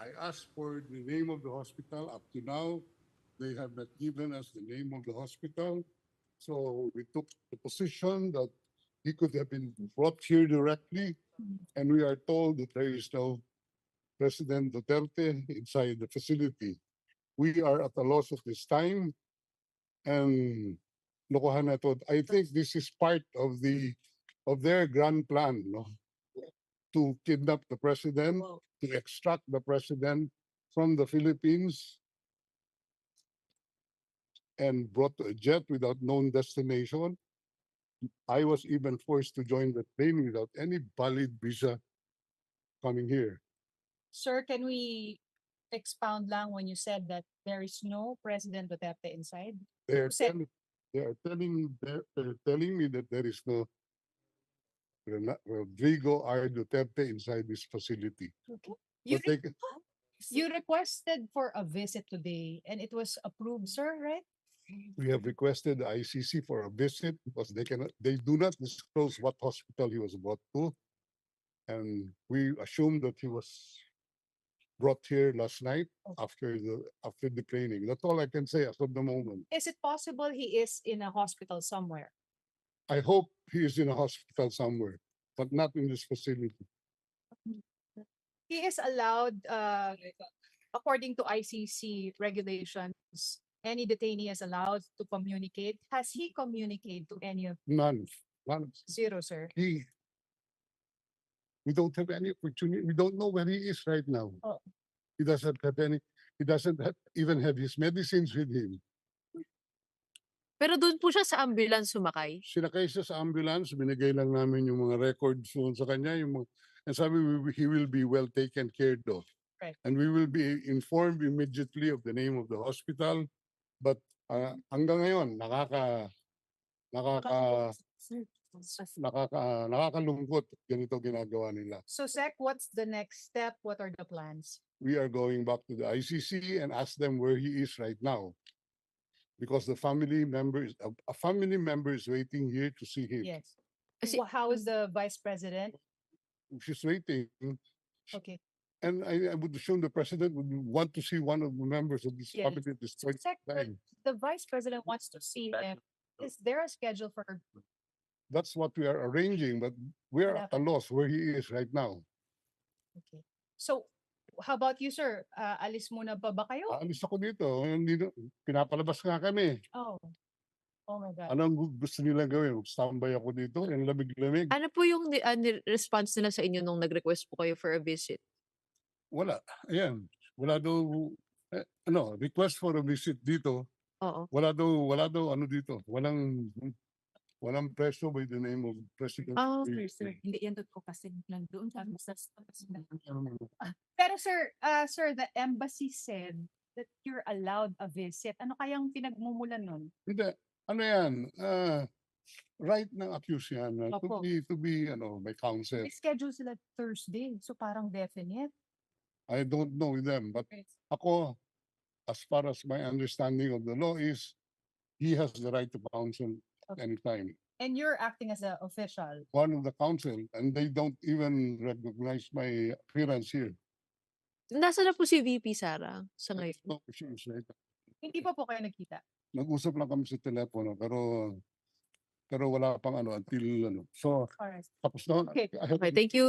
I asked for the name of the hospital. Up to now, they have not given us the name of the hospital. So we took the position that he could have been brought here directly, and we are told that there is no President Duterte inside the facility. We are at a loss of this time, and lokohan na to. I think this is part of their grand plan, no? To kidnap the president, to extract the president from the Philippines, and brought to a jet without known destination. I was even forced to join the plane without any valid visa coming here. Sir, can we expound lang when you said that there is no President Duterte inside? They're Said- telling, they're telling me that there is no Rodrigo R. Duterte inside this facility. You, But they can- you requested for a visit today and it was approved, sir, right? we have requested the ICC for a visit because they do not disclose what hospital he was brought to. And we assume that he was brought here last night after the training. That's all I can say as of the moment. Is it possible he is in a hospital somewhere? I hope he is in a hospital somewhere, but not in this facility. He is allowed, according to ICC regulations, any detainee is allowed to communicate. Has he communicated to any of None. zero, sir? We don't have any opportunity. We don't know where he is right now. Oh. He doesn't even have his medicines with him. Pero doon po siya sa ambulance sumakay. Sinakay siya sa ambulance, binigay lang namin yung mga records doon sa kanya, and sabi he will be well taken care of. Right. And we will be informed immediately of the name of the hospital. But hanggang ngayon, nakakalungkot ganito ginagawa nila. So, Sec, what's the next step? What are the plans? We are going back to the ICC and ask them where he is right now. Because a family member is waiting here to see him. Yes. Kasi- How is the vice president? She's waiting. Okay. And I would assume the president would want to see one of the members of this Yes. family at this point Sec, in time. the vice president wants to see him. Is there a schedule for? That's what we are arranging, but we are at a loss where he is right now. Okay. So, how about you, sir? Alis muna ba kayo? Aalis ako dito. Pinapalabas nga kami. Oh. Oh my God. Anong gusto nila gawin? Standby ako dito. Yung lamig-lamig. Ano po yung response nila sa inyo nung nag-request po kayo for a visit? Wala. Ayan. Wala daw, request for a visit dito. Oo. Wala daw ano dito. Walang preso by the name of President. Oh, Hindi yan po kasi lang doon sa Pero sir, the embassy said that you're allowed a visit. Ano kayang pinagmumulan nun? Hindi. Ano yan? Right ng accused yan. Opo. To be by counsel. May schedule sila Thursday. So parang definite. I don't know with them. But ako, as far as my understanding of the law is, he has the right to counsel anytime. And you're acting as an official. One of the counsel, and they don't even recognize my appearance here. Nasaan na po si VP Sara sa ngayon? No, she is right. Hindi pa po kayo nagkita. Nag-usap lang kami sa telepono, pero wala pang until. So, Alright. tapos na. Okay. I have Okay, thank you.